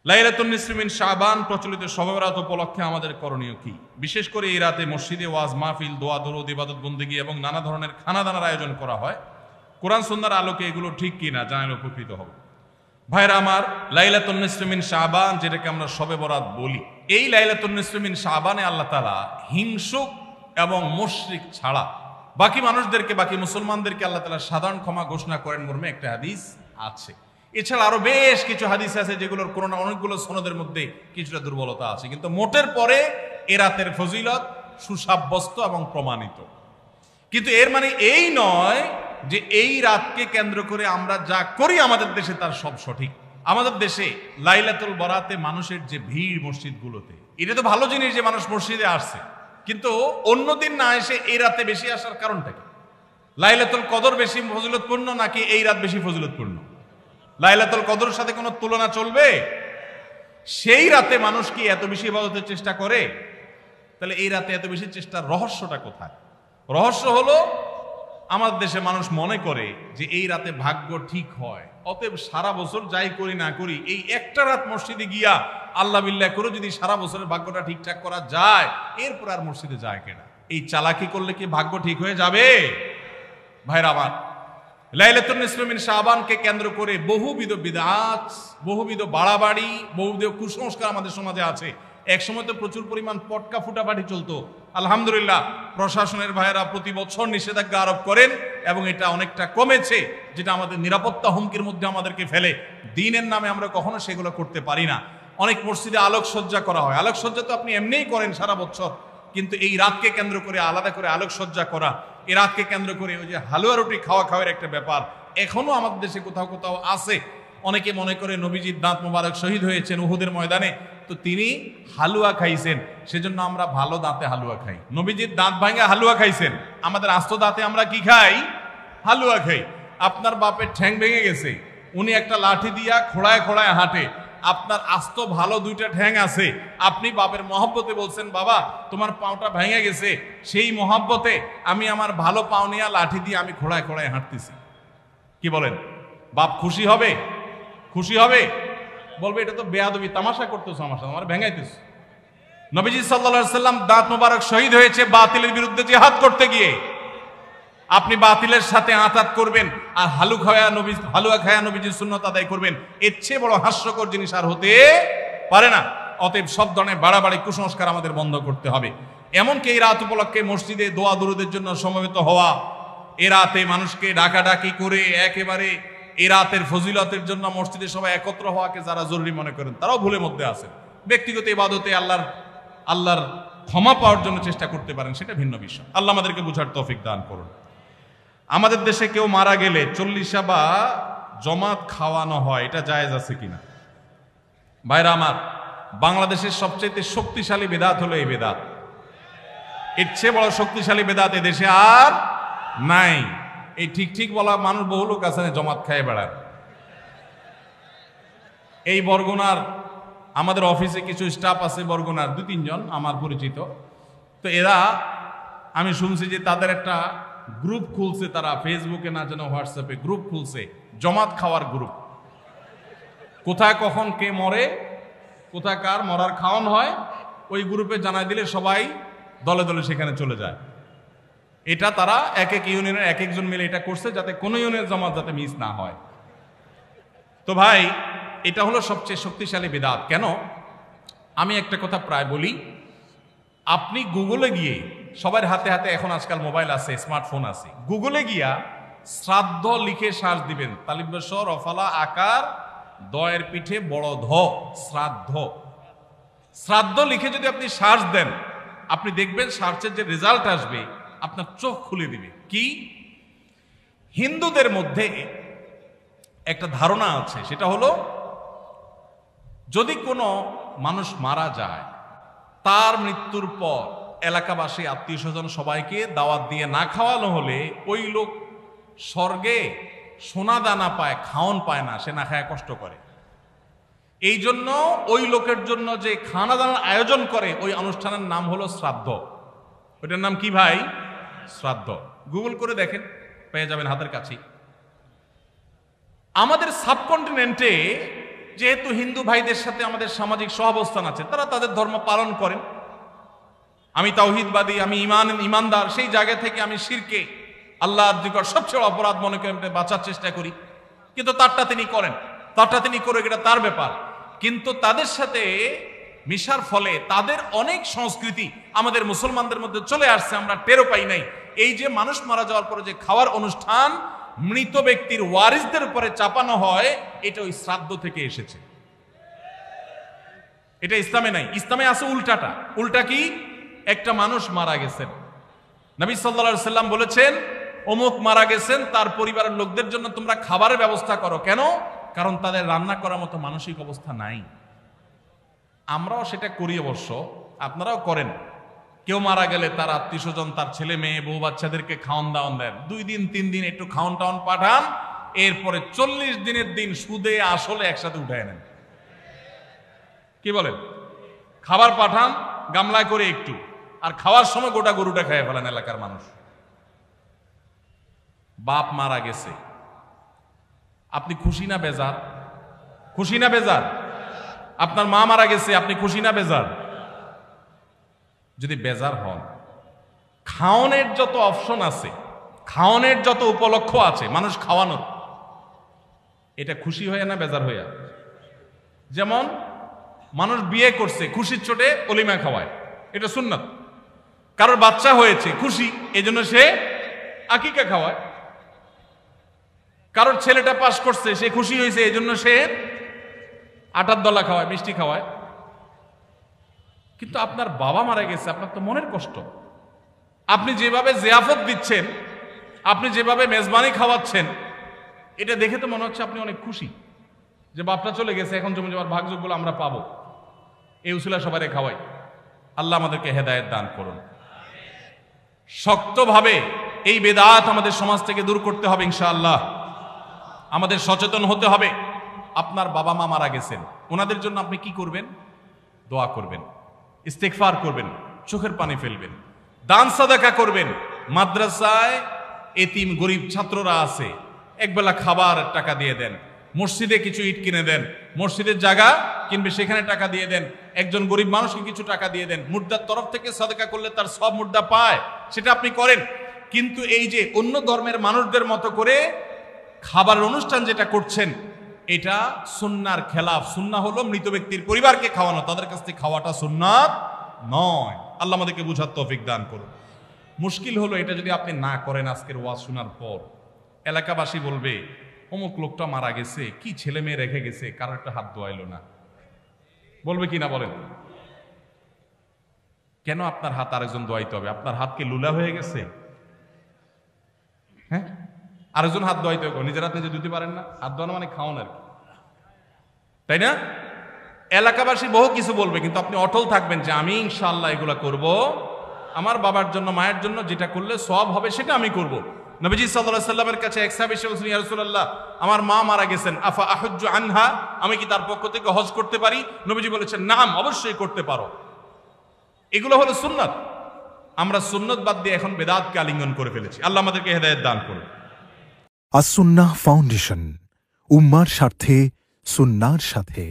লাইলাতুন নিসফি মিন শাবান প্রচলিত শবে বরাত উপলক্ষে আমাদের করণীয় কি? বিশেষ করে এই রাতে মসজিদে ওয়াজ মাহফিল, দোয়া দরুদ, ইবাদত বন্দেগী এবং নানা ধরনের খানাদানার আয়োজন করা হয়। কোরআন সুন্নাহর আলোকে এগুলো ঠিক কিনা জানালে উপকৃত হব। ভাইরা আমার, লাইলাতুন নিসফি মিন শাবান যেটাকে আমরা শবে বরাত বলি, এই লাইলাতুন নিসফি মিন শাবানে আল্লাহ তাআলা হিংসুক এবং মুশরিক ছাড়া বাকি মানুষদেরকে, বাকি মুসলমানদেরকে আল্লাহ তাআলা সাধারণ ক্ষমা ঘোষণা করেন মর্মে একটা হাদিস আছে। এছাড়া আরো বেশ কিছু হাদিস আছে যেগুলোর কোনো না অনেকগুলো সনদের মধ্যে কিছুটা দুর্বলতা আছে, কিন্তু মোটের পরে এ রাতের ফজিলত সুসাব্যস্ত এবং প্রমাণিত। কিন্তু এর মানে এই নয় যে এই রাতকে কেন্দ্র করে আমরা যা করি আমাদের দেশে তার সব সঠিক। আমাদের দেশে লাইলাতুল বরাতে মানুষের যে ভিড় মসজিদগুলোতে, এটা তো ভালো জিনিস যে মানুষ মসজিদে আসছে, কিন্তু অন্যদিন না এসে এই রাতে বেশি আসার কারণটা কি? লাইলাতুল কদর বেশি ফজিলতপূর্ণ নাকি এই রাত বেশি ফজিলতপূর্ণ? লাইলাতুল কদরের সাথে কোনো তুলনা চলবে? সেই রাতে মানুষ কি এত বেশি ইবাদতের চেষ্টা করে? তাহলে এই রাতে এত বেশি চেষ্টার রহস্যটা কোথায়? রহস্য হলো আমাদের দেশে মানুষ মনে করে যে এই রাতে ভাগ্য ঠিক হয়, অতএব সারা বছর যাই করি না করি এই একটা রাত মসজিদে গিয়া আল্লাহ বিল্লাহ করে যদি সারা বছরের ভাগ্যটা ঠিকঠাক করা যায়, এরপর আর মসজিদে যায় কেনা। এই চালাকি করলে কি ভাগ্য ঠিক হয়ে যাবে? ভাইরা আমার, লাইলাতুন নিসফি মিন শাবানকে কেন্দ্র করে বহুবিধ বিদআত, বহুবিধ বাড়াবাড়ি, বহুবিধ কুসংস্কার আমাদের সমাজে আছে। এক সময় তো প্রচুর পরিমাণ পটকা ফুটাফাটি চলতো। আলহামদুলিল্লাহ, প্রশাসনের ভাইয়েরা প্রতি বছর নিষেধাজ্ঞা আরোপ করেন এবং এটা অনেকটা কমেছে, যেটা আমাদের নিরাপত্তা হুমকির মধ্যে আমাদেরকে ফেলে। দিনের নামে আমরা কখনো সেগুলো করতে পারি না। অনেক মসজিদে আলোকসজ্জা করা হয়। আলোকসজ্জা তো আপনি এমনিই করেন সারা বছর, কিন্তু এই রাতকে কেন্দ্র করে আলাদা করে আলোকসজ্জা করা, এই রাতকে কেন্দ্র করে ওই যে হালুয়া রুটি খাওয়া খাওয়ার একটা ব্যাপার এখনো আমাদের দেশে কোথাও কোথাও আছে। অনেকে মনে করে নবীজির দাঁত মোবারক শহীদ হয়েছেন উহুদের ময়দানে, তো তিনি হালুয়া খাইছেন, সেজন্য আমরা ভালো দাঁতে হালুয়া খাই। নবীজির দাঁত ভাঙা হালুয়া খাইছেন, আমাদের আস্ত দাঁতে আমরা কি খাই? হালুয়া খাই। আপনার বাপের ঠ্যাং ভেঙে গেছে, উনি একটা লাঠি দিয়া খোড়ায় খোড়ায় হাঁটে, আপনার আস্ত ভালো দুইটা ঠ্যাং আছে, আপনি বাপের মহব্বতে বলছেন বাবা তোমার পাওটা ভেঙে গেছে, সেই মহব্বতে আমি আমার ভালো পাও নিয়ে লাঠি দিয়ে আমি খোড়ায় খোড়ায় হাঁটতেছি। কি বলেন? বাপ খুশি হবে? খুশি হবে? বলবে এটা তো বেয়াদবি, তামাশা করতেছো আমার সাথে, আমার ভেঙাইতেছো। নবীজি সাল্লাল্লাহু আলাইহি সাল্লাম দাঁত মোবারক শহীদ হয়েছে বাতিলের বিরুদ্ধে জিহাদ করতে গিয়ে। আপনি বাতিলের সাথে আঁতাত করবেন আর হালুয়া খায়া নবীজির সুন্নাত আদায় করবেন, এর চেয়ে বড় হাস্যকর জিনিস আর হতে পারে না। অতএব সব ধরনের বাড়াবাড়ি কুসংস্কার আমাদের বন্ধ করতে হবে। এমনকি এই রাত উপলক্ষে মসজিদে দোয়া দরুদের জন্য সমবেত হওয়া, এ রাতে মানুষকে ডাকাডাকি করে একেবারে এ রাতের ফজিলতের জন্য মসজিদে সবাই একত্র হওয়াকে যারা জরুরি মনে করেন তারাও ভুলের মধ্যে আছেন। ব্যক্তিগত ইবাদতে আল্লাহর ক্ষমা পাওয়ার জন্য চেষ্টা করতে পারেন, সেটা ভিন্ন বিষয়। আল্লাহ আমাদেরকে বুঝার তৌফিক দান করুন। আমাদের দেশে কেউ মারা গেলে চল্লিশা বা জমাত খাওয়ানো হয়, এটা জায়েজ আছে কিনা? ভাইরা আমার, বাংলাদেশের সবচেয়ে শক্তিশালী বেদাত হলো এই বেদাত। এর চেয়ে বড় শক্তিশালী বেদাত এদেশে আর নাই। এই ঠিক ঠিক বলা মানুষ বহু লোক আছে জমাত খায় বেড়ায়। এই বরগুনার আমাদের অফিসে কিছু স্টাফ আছে, বরগুনার 2-3 জন আমার পরিচিত। তো এরা, আমি শুনছি যে তাদের একটা গ্রুপ খুলছে, তারা ফেসবুকে না যেন হোয়াটসঅ্যাপে গ্রুপ খুলছে, জমাত খাওয়ার গ্রুপ। কোথায় কখন কে মরে, কোথায় কার মরার খাওয়ান হয়, ওই গ্রুপে জানাই দিলে সবাই দলে দলে সেখানে চলে যায়। এটা তারা এক এক ইউনিয়নের এক একজন মিলে এটা করছে যাতে কোনো ইউনিয়নের জমাত যাতে মিস না হয়। তো ভাই, এটা হলো সবচেয়ে শক্তিশালী বিদআত। কেন? আমি একটা কথা প্রায় বলি, আপনি গুগলে গিয়ে, সবার হাতে হাতে এখন আজকাল মোবাইল আছে, স্মার্টফোন আছে, গুগলে গিয়া শ্রাদ্ধ লিখে সার্চ দিবেন, তালিবেশ্বর রফালা আকার দয়ের পিঠে বড় ধ, শ্রাদ্ধ। শ্রাদ্ধ লিখে যদি আপনি সার্চ দেন, আপনি দেখবেন সার্চের যে রেজাল্ট আসবে আপনার চোখ খুলে দিবে। কি? হিন্দুদের মধ্যে একটা ধারণা আছে, সেটা হলো যদি কোনো মানুষ মারা যায়, তার মৃত্যুর পর এলাকাবাসী আত্মীয় স্বজন সবাইকে দাওয়াত দিয়ে না খাওয়ানো হলে ওই লোক স্বর্গে সোনা দানা পায়, খাওন পায় না, সে না খায় কষ্ট করে। এই জন্য ওই লোকের জন্য যে খানা দানার আয়োজন করে ওই অনুষ্ঠানের নাম হলো শ্রাদ্ধ। ওইটার নাম কি ভাই? শ্রাদ্ধ। গুগল করে দেখেন, পেয়ে যাবেন হাতের কাছে। আমাদের সাবকন্টিনেন্টে যেহেতু হিন্দু ভাইদের সাথে আমাদের সামাজিক সহাবস্থান আছে, তারা তাদের ধর্ম পালন করেন। আমি তাওহীদবাদী, আমি ইমানদার, সেই জায়গা থেকে আমি শিরকে আল্লাহর নিকট সবচেয়ে অপরাধ মনে করে বাঁচার চেষ্টা করি, কিন্তু তারটা তিনি করেন, তারটা তিনি করে, এটা তার ব্যাপার। কিন্তু তাদের সাথে মিশার ফলে তাদের অনেক সংস্কৃতি আমাদের মুসলমানদের মধ্যে চলে আসছে, আমরা টেরও পাই নাই। এই যে মানুষ মারা যাওয়ার পরে যে খাওয়ার অনুষ্ঠান মৃত ব্যক্তির ওয়ারিসদের উপরে চাপানো হয়, এটা ওই শ্রাদ্ধ থেকে এসেছে। এটা ইসলামে নাই। ইসলামে আছে উল্টাটা। উল্টা কি? একটা মানুষ মারা গেছেন, নবী সাল্লাল্লাহু আলাইহি সাল্লাম বলেছেন অমুক মারা গেছেন, তার পরিবারের লোকদের জন্য তোমরা খাবারের ব্যবস্থা করো। কেন? কারণ তাদের রান্না করার মতো মানসিক অবস্থা নাই। আমরাও সেটা করি, অবশ্য আপনারাও করেন। কেউ মারা গেলে তার আত্মীয় স্বজন, তার ছেলে মেয়ে, বউ বাচ্চাদেরকে খাওয়ান দাওয়ান দেন, 2 দিন 3 দিন একটু খাওয়ান টাওয়ান পাঠান, এরপরে 40 দিনের দিন সুদে আসলে একসাথে উঠায় নেন। কি বলেন? খাবার পাঠান গামলায় করে একটু, আর খাওয়ার সময় গোটা গরুটা খেয়ে ফেলেন এলাকার মানুষ। বাপ মারা গেছে, আপনি খুশি না বেজার? খুশি না বেজার? আপনার মা মারা গেছে, আপনি খুশি না বেজার? যদি বেজার হন, খাওয়ানোর যত অপশন আছে, খাওয়ানোর যত উপলক্ষ আছে মানুষ খাওয়ানোর, এটা খুশি হয়ে না বেজার হইয়া? যেমন মানুষ বিয়ে করছে, খুশির চোটে অলিমা খাওয়ায়, এটা সুন্নাত। কারোর বাচ্চা হয়েছে, খুশি, এজন্য সে আকিকা খাওয়ায়। কারোর ছেলেটা পাস করছে, সে খুশি হয়েছে, এজন্য সে আটার দলা খাওয়ায়, মিষ্টি খাওয়ায়। কিন্তু আপনার বাবা মারা গেছে, আপনার তো মনের কষ্ট। আপনি যেভাবে জিয়াফত দিচ্ছেন, আপনি যেভাবে মেজবানি খাওয়াচ্ছেন, এটা দেখে তো মনে হচ্ছে আপনি অনেক খুশি যে বাপটা চলে গেছে, এখন জমি জমার ভাগযোগগুলো আমরা পাবো। এই উসিলা সবাই খাওয়াই। আল্লাহ আমাদেরকে হেদায়েত দান করুন। শক্তভাবে এই বেদাত আমাদের সমাজ থেকে দূর করতে হবে ইনশাআল্লাহ। আমাদের সচেতন হতে হবে। আপনার বাবা মা মারা গেছেন, ওনাদের জন্য আপনি কি করবেন? দোয়া করবেন, ইস্তেগফার করবেন, চোখের পানি ফেলবেন, দান সাদাকা করবেন। মাদ্রাসায় এতিম গরিব ছাত্ররা আছে, একবেলা খাবার টাকা দিয়ে দেন। মসজিদে কিছু ইট কিনে দেন, মসজিদের জায়গা কিনবে, সেখানে টাকা দিয়ে দেন। একজন গরিব মানুষকে কিছু টাকা দিয়ে দেন। মুর্দার তরফ থেকে সাদাকা করলে তার সব মুর্দা পায়, সেটা আপনি করেন। কিন্তু এই যে অন্য ধর্মের মানুষদের মতো করে খাবারের অনুষ্ঠান যেটা করছেন, এটা সুন্নাহর খেলাফ। সুন্নাহ হলো মৃত ব্যক্তির পরিবারকে খাওয়ানো, তাদের কাছ থেকে খাওয়াটা সুন্নাত নয়। আল্লাহ আমাদেরকে বুঝার তৌফিক দান করুন। মুশকিল হলো এটা যদি আপনি না করেন, আজকের ওয়াজ শোনার পর এলাকাবাসী বলবে অমুক লোকটা মারা গেছে, কি ছেলে মেয়ে রেখে গেছে, কারো একটা হাত ধোয়াইলো না। বলবে কি না বলেন? কেন আপনার হাত আরেকজন ধোয়াইতে হবে? আপনার হাত কি লুলা হয়ে গেছে? হ্যাঁ, আরেকজন হাত ধোয়াইতে হবে, নিজের হাত নিজে ধুতে পারেন না? হাত ধোয়ানো মানে খাওয়ান আর কি, তাই না? এলাকাবাসী বহু কিছু বলবে, কিন্তু আপনি অটল থাকবেন যে আমি ইনশাআল্লাহ এগুলা করব, আমার বাবার জন্য, মায়ের জন্য যেটা করলে সওয়াব হবে সেটা আমি করব। নবীজি সাল্লাল্লাহু আলাইহি সাল্লামের কাছে এক সাহাবী এসে বললেন, ইয়া রাসূলুল্লাহ, আমার মা মারা গেছেন, আফা আহুজ্জু আনহা, আমি কি তার পক্ষ থেকে হজ করতে পারি? নবীজি বলেছেন, নাম, অবশ্যই করতে পারো। এগুলো হলো সুন্নাত। আমরা সুন্নাত বাদ দিয়ে এখন বেদাতকে আলিঙ্গন করে ফেলেছি। আল্লাহ আমাদেরকে হেদায়েত দান করুন। আস-সুন্নাহ ফাউন্ডেশন, উম্মার স্বার্থে, সুন্নাহর সাথে।